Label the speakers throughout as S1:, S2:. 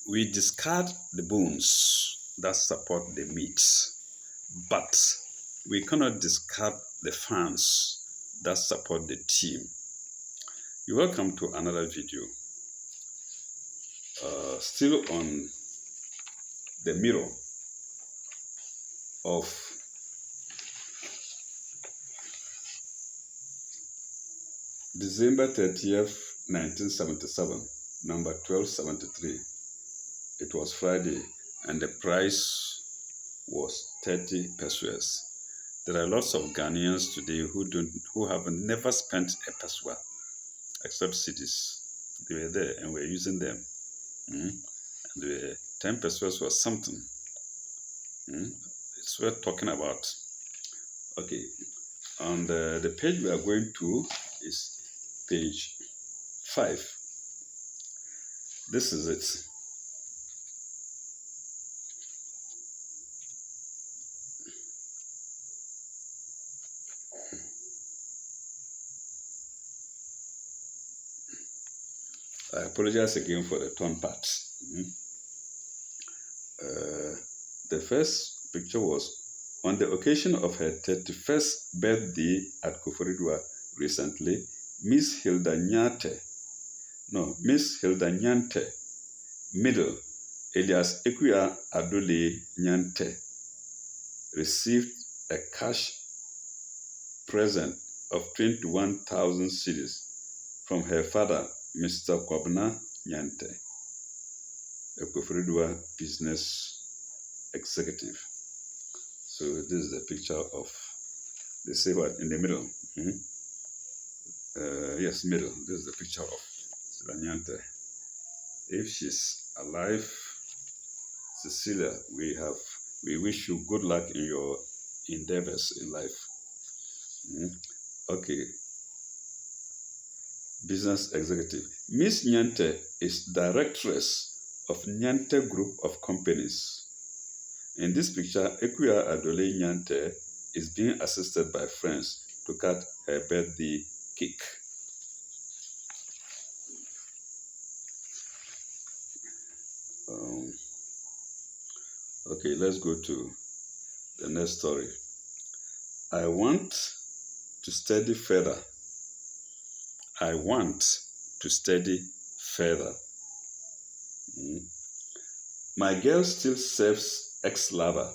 S1: We discard the bones that support the meat, but we cannot discard the fans that support the team. You're welcome to another video. Still on the mirror of December 30th, 1977, number 1273. It was Friday, and the price was 30 pesos. There are lots of Ghanaians today who have never spent a peso except cities. They were there and were using them. And the 10 pesos was something. It's worth talking about. Okay, on the page we are going to is page 5. This is it. I apologize again for the torn parts. The first picture was on the occasion of her 31st birthday at Koforidua recently. Miss Hilda Nyante, middle, alias Ekuya Adole Nyante, received a cash present of 21,000 cedis from her father, Mr. Kwabna Nyante, a Koforidua business executive. So this is the picture of the saver in the middle. Yes, middle. This is the picture of Sule Nyante. If she's alive, Cecilia, we wish you good luck in your endeavors in life. Okay. Business executive. Miss Nyante is directress of Nyante Group of Companies. In this picture, Ekuya Adole Nyante is being assisted by friends to cut her birthday cake. Okay, let's go to the next story. I want to study further. I want to study further. My girl still serves ex-lover.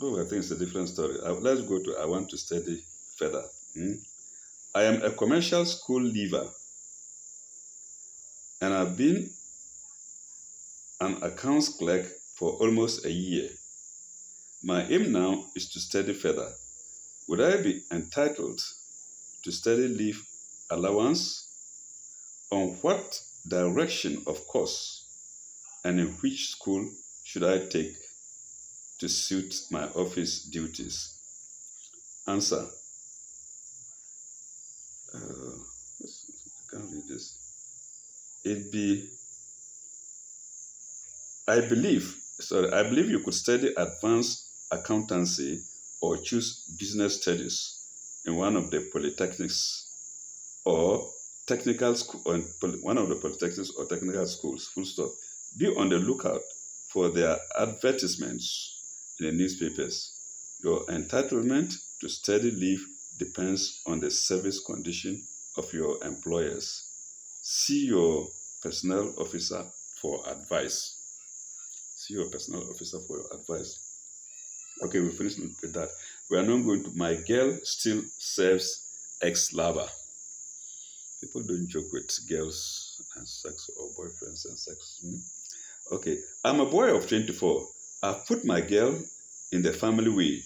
S1: Oh, I think it's a different story. Let's go to I want to study further. I am a commercial school leaver, and I've been an accounts clerk for almost a year. My aim now is to study further. Would I be entitled to study leave allowance? On what direction of course and in which school should I take to suit my office duties? Answer. I can't read this. I believe you could study advanced accountancy or choose business studies in one of the polytechnics or technical school, or one of the polytechnics or technical schools. Full stop. Be on the lookout for their advertisements in the newspapers. Your entitlement to study leave depends on the service condition of your employers. See your personnel officer for advice. See your personnel officer for your advice. Okay, we finished with that. We are now going to my girl still serves ex-lover. People don't joke with girls and sex or boyfriends and sex. Okay, I'm a boy of 24. I've put my girl in the family way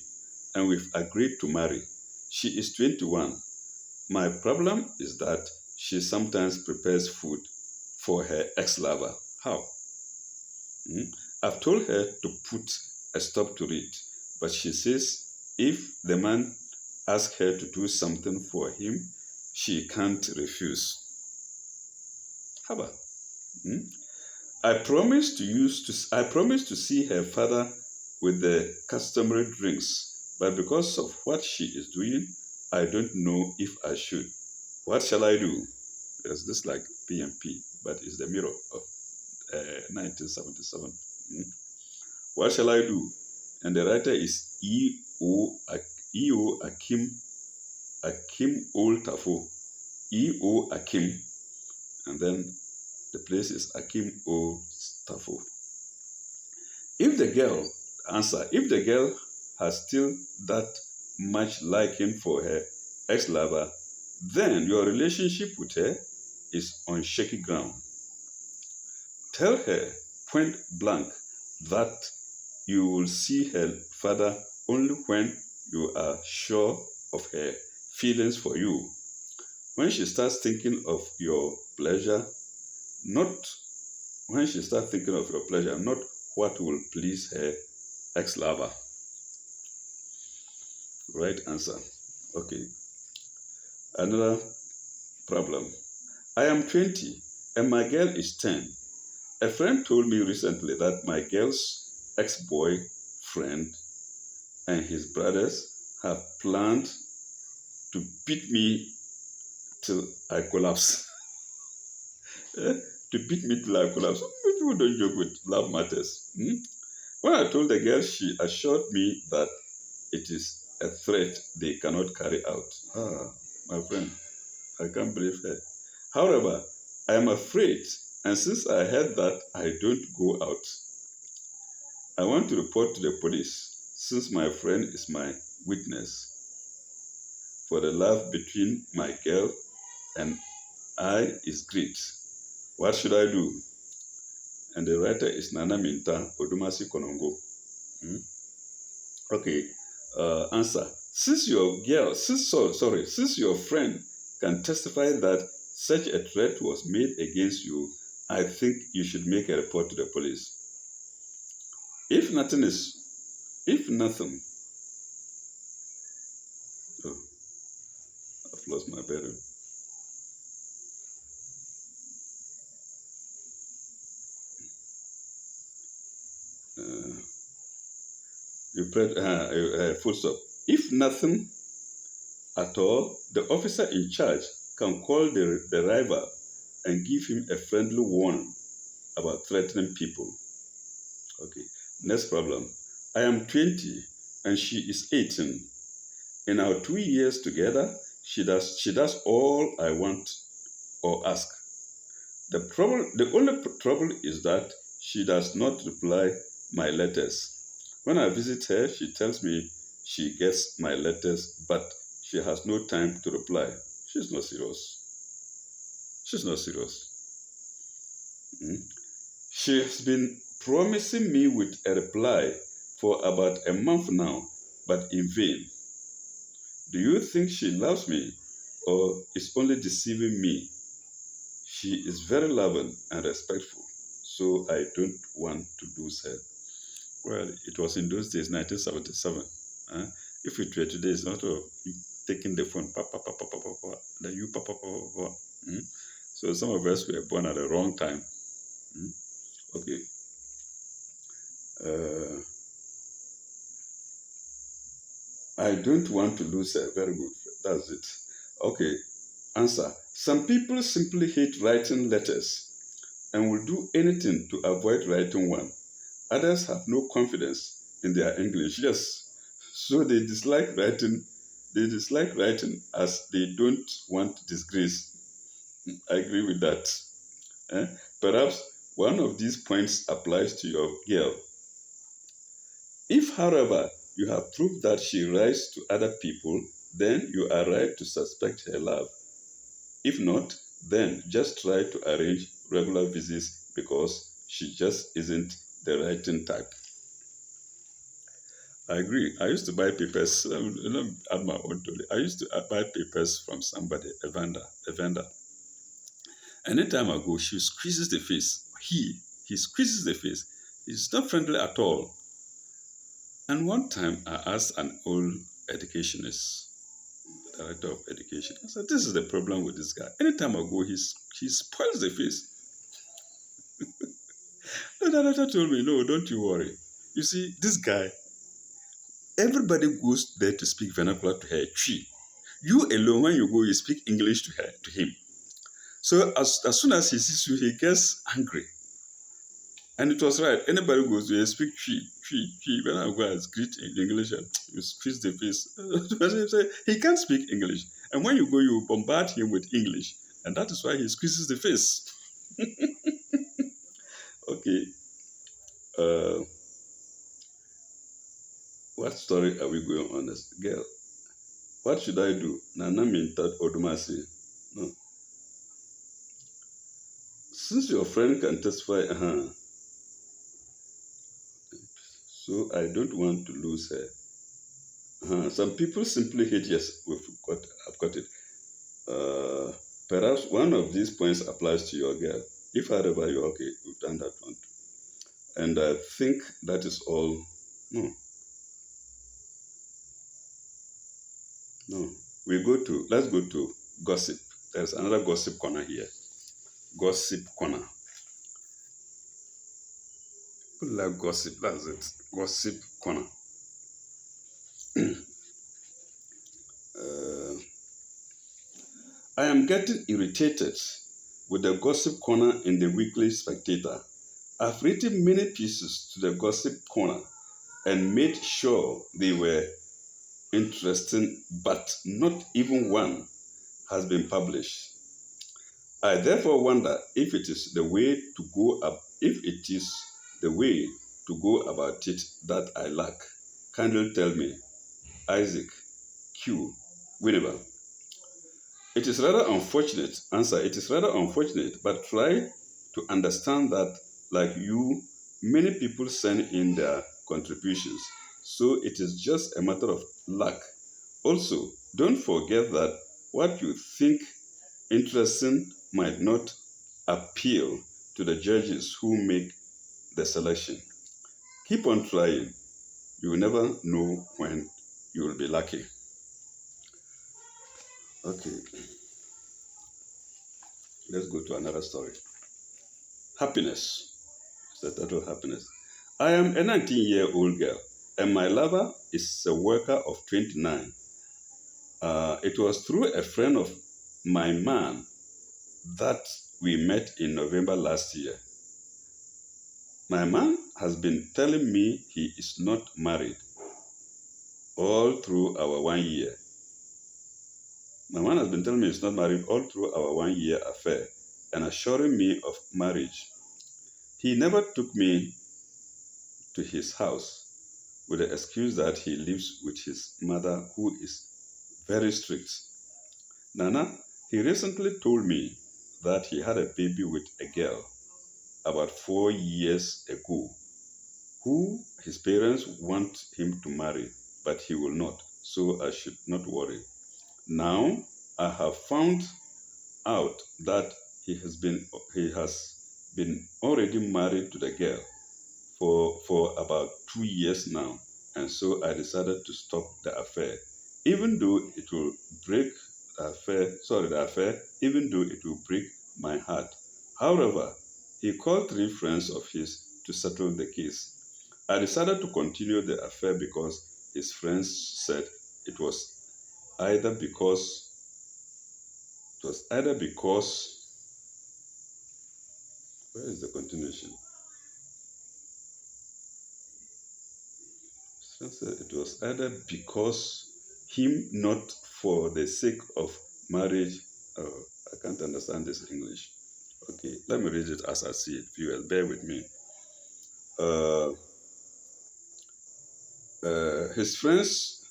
S1: and we've agreed to marry. She is 21. My problem is that she sometimes prepares food for her ex-lover. How? I've told her to put a stop to it, but she says if the man asks her to do something for him, she can't refuse. How about? I promised to see her father with the customary drinks, but because of what she is doing, I don't know if I should. What shall I do? There's this like PMP, but it's the mirror of 1977. Mm. What shall I do? And the writer is E.O. Akim Oltafo. E.O. Akim. And then the place is Akim Oltafo. If the girl has still that much liking for her ex-lover, then your relationship with her is on shaky ground. Tell her point blank that you will see her father only when you are sure of her feelings for you. When she starts thinking of your pleasure, not not what will please her ex-lover. Right answer. Okay. Another problem. I am 20 and my girl is 10. A friend told me recently that my girl's ex-boyfriend and his brothers have planned to beat me till I collapse. To beat me till I collapse. People don't joke with love matters. When I told the girl, she assured me that it is a threat they cannot carry out. My friend, I can't believe her. However, I am afraid, and since I heard that, I don't go out. I want to report to the police, since my friend is my witness for the love between my girl and I is great. What should I do? And the writer is Nana Minta Odumasi Konongo. Okay. Answer. Since your friend can testify that such a threat was made against you, I think you should make a report to the police. If nothing, oh, I've lost my bearing. You press full stop. If nothing at all, the officer in charge can call the rival and give him a friendly warning about threatening people. Okay. Next problem. I am 20 and she is 18. In our 2 years together, she does all I want or ask. The only trouble is that she does not reply my letters. When I visit her, she tells me she gets my letters, but she has no time to reply. She's not serious. She's not serious. She has been promising me with a reply for about a month now, but in vain. Do you think she loves me or is only deceiving me? She is very loving and respectful, so I don't want to lose her. Well, it was in those days, 1977. If it were today, it's not you taking the phone, then you, So some of us were born at the wrong time. Okay. I don't want to lose her. Very good. That's it. Okay. Answer. Some people simply hate writing letters and will do anything to avoid writing one. Others have no confidence in their English. Yes. So they dislike writing. They dislike writing as they don't want disgrace. I agree with that. Perhaps one of these points applies to your girl. If, however, you have proved that she writes to other people, then you are right to suspect her love. If not, then just try to arrange regular visits because she just isn't the writing type. I agree. I used to buy papers. Let me add my own to it. I used to buy papers from somebody, a vendor. Anytime I go, she squeezes the face. He squeezes the face. He's not friendly at all. And one time I asked an old educationist, the director of education, I said, this is the problem with this guy. Anytime I go, he spoils the face. The director told me, no, don't you worry. You see, this guy, everybody goes there to speak vernacular to her. You alone, when you go, you speak English to him. So as soon as he sees you, he gets angry. And it was right. Anybody goes to speak tree. When I go and greet in English and you squeeze the face, he can't speak English. And when you go, you bombard him with English. And that is why he squeezes the face. Okay. Uh, what story are we going on this? Girl, what should I do? Nana Mintat Odumasi. No. Since your friend can testify, so I don't want to lose her. Some people simply hate, yes, I've got it. Uh, Perhaps one of these points applies to your girl. If however you're okay, we've done that one. And I think that is all. No, no. Let's go to gossip. There's another gossip corner here. Gossip corner. People like gossip, that's it. Gossip corner. Uh, I am getting irritated with the gossip corner in the Weekly Spectator. I've written many pieces to the gossip corner and made sure they were interesting, but not even one has been published. I therefore wonder if it is the way to go up, if it is the way to go about it that I lack. Kindly tell me, Isaac Q. Winneba. It is rather unfortunate, answer, it is rather unfortunate, but try to understand that, like you, many people send in their contributions, so it is just a matter of luck. Also, don't forget that what you think interesting might not appeal to the judges who make the selection. Keep on trying. You will never know when you will be lucky. Okay, let's go to another story. Happiness. It's the title Happiness. I am a 19-year-old girl, and my lover is a worker of 29. It was through a friend of my man that we met in November last year. My man has been telling me he is not married all through our 1 year. My man has been telling me he's not married all through our 1 year affair and assuring me of marriage. He never took me to his house with the excuse that he lives with his mother, who is very strict. Nana, he recently told me that he had a baby with a girl about 4 years ago who his parents want him to marry, but he will not, so I should not worry. Now I have found out that he has been already married to the girl for about 2 years now, and so I decided to stop the affair, even though it will break the affair, even though it will break my heart. However, he called 3 friends of his to settle the case. I decided to continue the affair because his friends said it was either because where is the continuation? It was either because him not for the sake of marriage. Oh, I can't understand this English. Okay, let me read it as I see it. Viewers, bear with me. Uh, uh, his friends,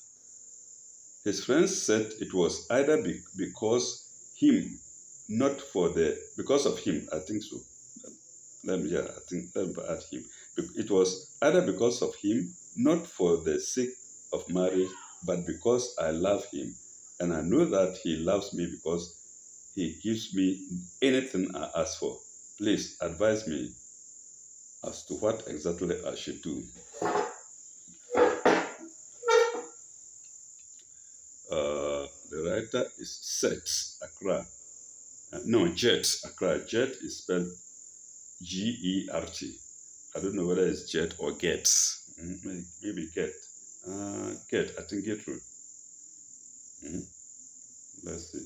S1: his friends said it was either because him, not for the because of him. I think so. Let me add him. It was either because of him, not for the sake of marriage, but because I love him, and I know that he loves me because he gives me anything I ask for. Please advise me as to what exactly I should do. The writer is Set Accra. No, Jet Accra. Jet is spelled Gert. I don't know whether it's Jet or Get. Maybe Get. Get. I think Gertrude. Mm-hmm. Let's see.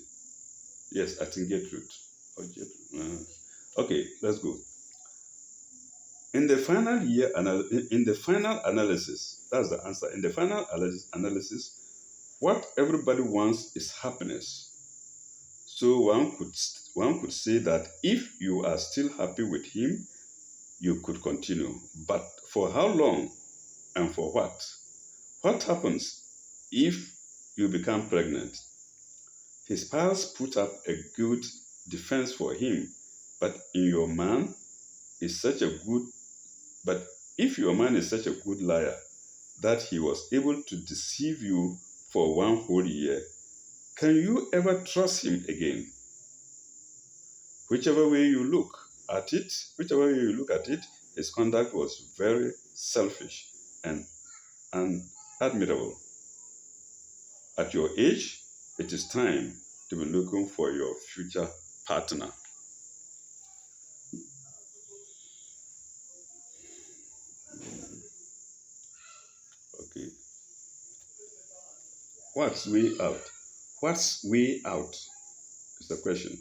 S1: Yes, I think Gertrude. Or Gertrude. Okay, let's go. In the final in the final analysis, that's the answer. In the final analysis, what everybody wants is happiness. So one could say that if you are still happy with him, you could continue. But for how long and for what? What happens if you become pregnant? His pals put up a good defense for him, but in your man is such a good but if your man is such a good liar that he was able to deceive you for 1 whole year, can you ever trust him again? Whichever way you look whichever way you look at it, his conduct was very selfish and unadmirable. At your age, it is time to be looking for your future partner. Okay. What's way out? What's way out is the question.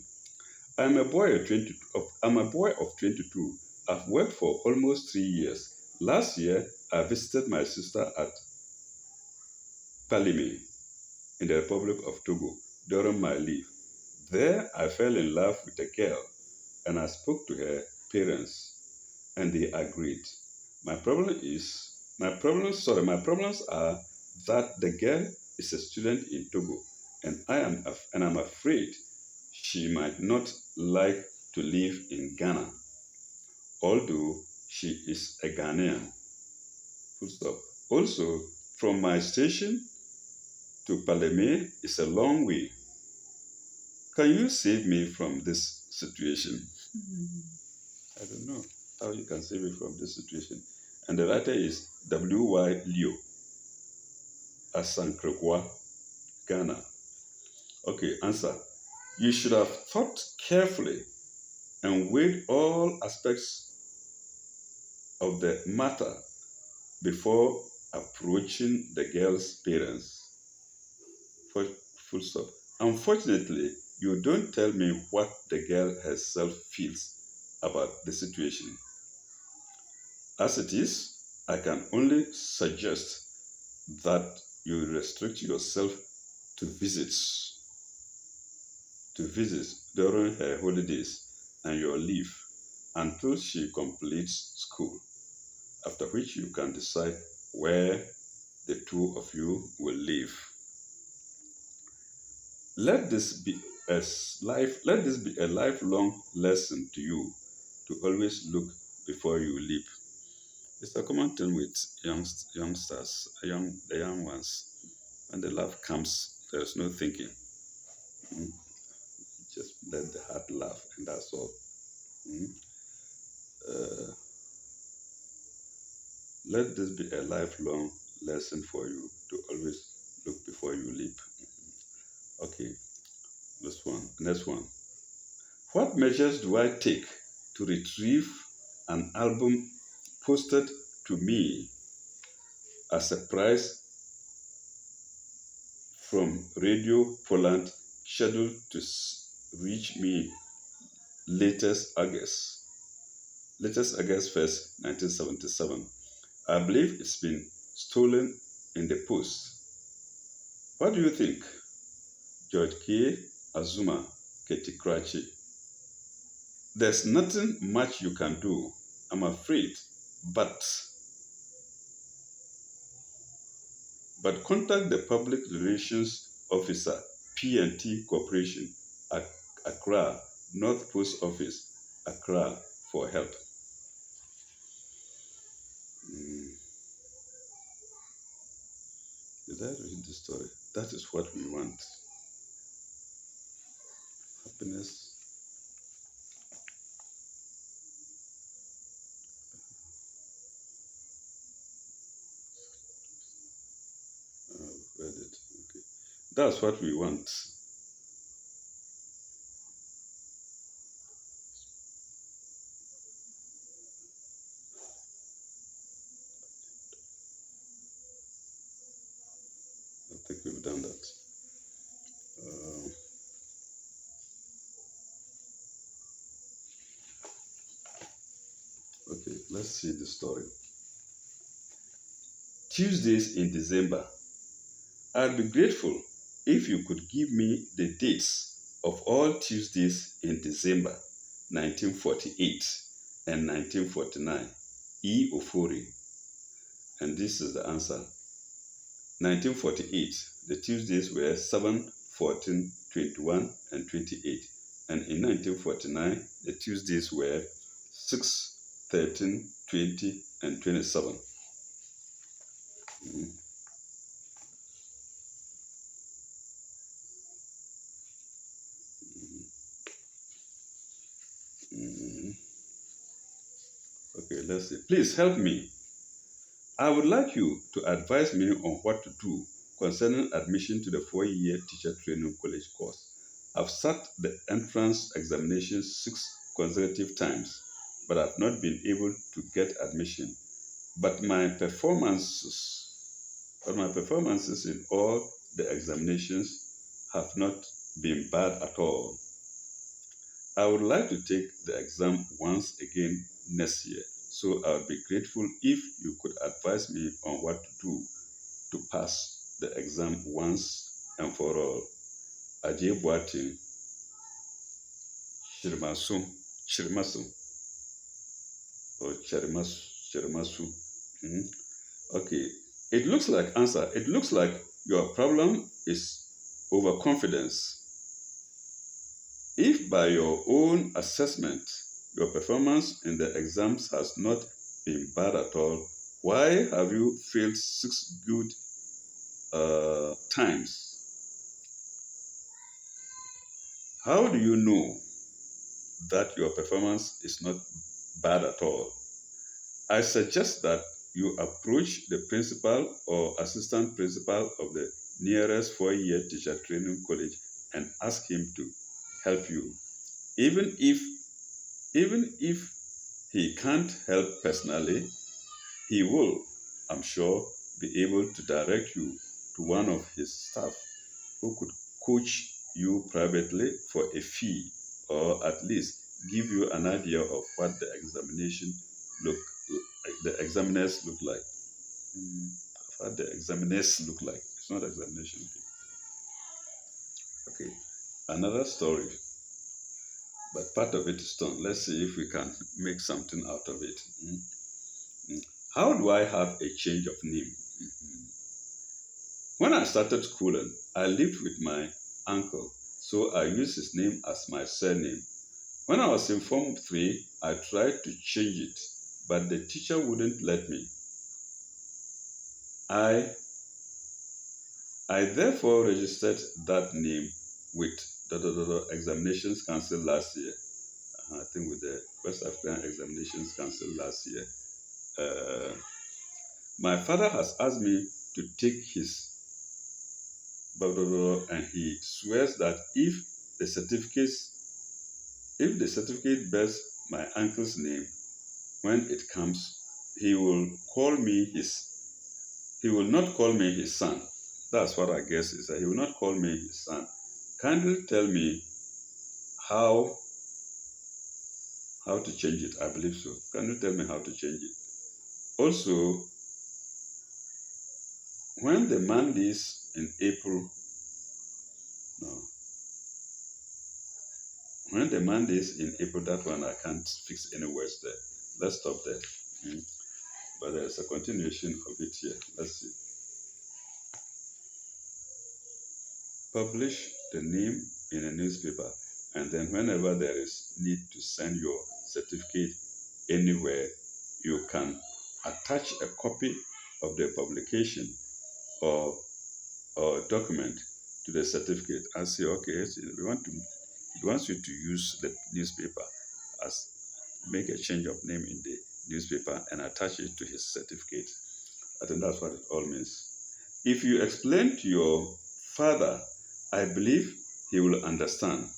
S1: I'm a boy of 22. I've worked for almost 3 years. Last year, I visited my sister at Palime in the Republic of Togo during my leave. There, I fell in love with a girl and I spoke to her parents and they agreed. My problems are that the girl is a student in Togo and I'm afraid she might not like to live in Ghana, although she is a Ghanaian. Full stop. Also, from my station to Paleme is a long way. Can you save me from this situation? I don't know how you can save me from this situation. And the writer is W.Y. Leo Asankrekwa, Ghana. Okay, answer. You should have thought carefully and weighed all aspects of the matter before approaching the girl's parents. Full stop. Unfortunately, you don't tell me what the girl herself feels about the situation. As it is, I can only suggest that you restrict yourself to visits during her holidays and your leave until she completes school, after which you can decide where the two of you will live. Let this be let this be a lifelong lesson to you to always look before you leap. It's a common thing with youngsters, the young ones. When the love comes, there's no thinking. Mm. Just let the heart laugh, and that's all. Mm. Uh, let this be a lifelong lesson for you to always look before you leap. Okay, this one, next one. What measures do I take to retrieve an album posted to me as a prize from Radio Poland scheduled to reach me latest August 1st, 1977. I believe it's been stolen in the post. What do you think? George K. Azuma Ketikrachi. There's nothing much you can do, I'm afraid, but contact the Public Relations Officer, P&T Corporation, Accra, North Post Office, Accra, for help. Mm. Did I read the story? That is what we want. Happiness. Read it. Okay. That's what we want. I think we've done that. Uh, okay. Let's see the story. Tuesdays in December. I'd be grateful if you could give me the dates of all Tuesdays in December 1948 and 1949. E. Ofori. And this is the answer. 1948, the Tuesdays were 7, 14, 21, and 28. And in 1949, the Tuesdays were 6, 13, 20, and 27. Mm, mm. Okay, let's see. Please help me. I would like you to advise me on what to do concerning admission to the 4-year teacher training college course. I've sat the entrance examination 6 consecutive times, but I've not been able to get admission. But my performances in all the examinations have not been bad at all. I would like to take the exam once again next year, so I would be grateful if you could advise me on what to do to pass the exam once and for all. Ajay Boatin, Shirimasu, Shirimasu, or Shirimasu. Mhm. Okay, it looks like answer. It looks like your problem is overconfidence. If by your own assessment your performance in the exams has not been bad at all, why have you failed 6 good times? How do you know that your performance is not bad at all? I suggest that you approach the principal or assistant principal of the nearest 4-year teacher training college and ask him to help you. Even if even if he can't help personally, he will, I'm sure, be able to direct you to one of his staff who could coach you privately for a fee or at least give you an idea of what look the examiners look like. Mm, what the examiners look like. It's not examination. Okay. Another story, but part of it is done. Let's see if we can make something out of it. Mm. How do I have a change of name? Mhm. When I started schooling, I lived with my uncle, so I used his name as my surname. When I was in Form 3, I tried to change it, but the teacher wouldn't let me. I, I therefore registered that name with Examinations Council last year. I think with the West African Examinations Council last year. Uh, my father has asked me to take his and he swears that if the certificate bears my uncle's name when it comes, he will call me his he will not call me his son. That's what I guess is that he will not call me his son. Kindly tell me how how to change it. I believe so. Can you tell me how to change it? Also, when the Mondays in April, no, when the Mondays in April, that one I can't fix any words there. Let's stop there. Mm. But there's a continuation of it here. Let's see. Publish the name in a newspaper, and then whenever there is need to send your certificate anywhere, you can attach a copy of the publication or document to the certificate and say, okay, so it wants you to use the newspaper as make a change of name in the newspaper and attach it to his certificate. I think that's what it all means. If you explain to your father, I believe he will understand.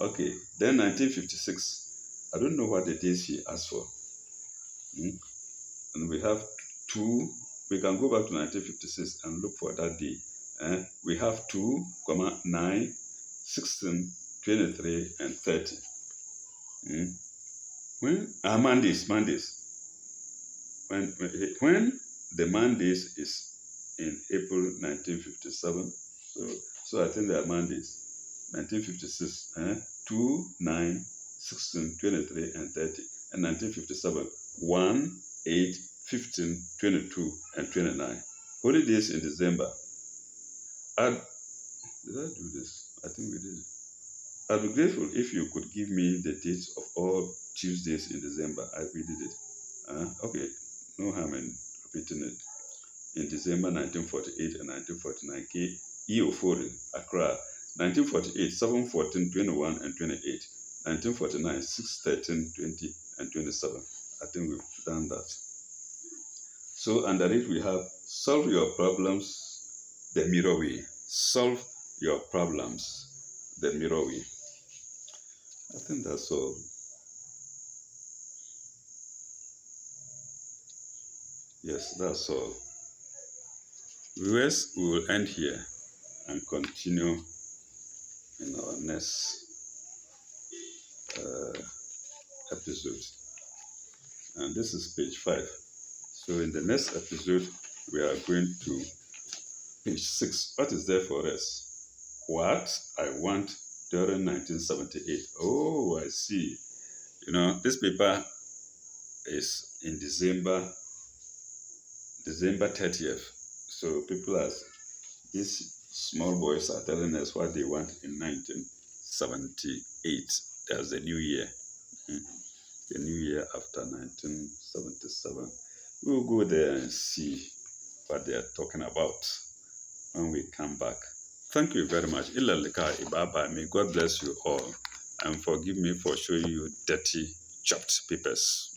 S1: Okay, then 1956. I don't know what the days he asked for. Hmm? And we have two. We can go back to 1956 and look for that day. We have 2, 9, 16, 23, and 30. Hmm? When? Mondays. when the mandates is in April 1957. So I think their mandates 1956, 2, 9, 16, 23, and 30, and 1957, 1, 8, 15, 22, and 29. Holidays in December. I'd, did I do this? I think we did. I'd be grateful if you could give me the dates of all Tuesdays in December. We did it. Okay, no harm in repeating it. In December 1948 and 1949, Eoforin, Accra. 1948, 7, 14, 21, and 28. 1949, 6, 13, 20, and 27. I think we've done that. So under it, we have solve your problems the mirror way. Solve your problems the mirror way. I think that's all. Yes, that's all. Viewers, we will end here and continue in our next episode. And this is page 5. So in the next episode, we are going to page 6. What is there for us? What I want during 1978. Oh, I see. This paper is in December 30th. So these small boys are telling us what they want in 1978. That's the new year. The new year after 1977. We'll go there and see what they are talking about when we come back. Thank you very much. May God bless you all and forgive me for showing you dirty chopped papers.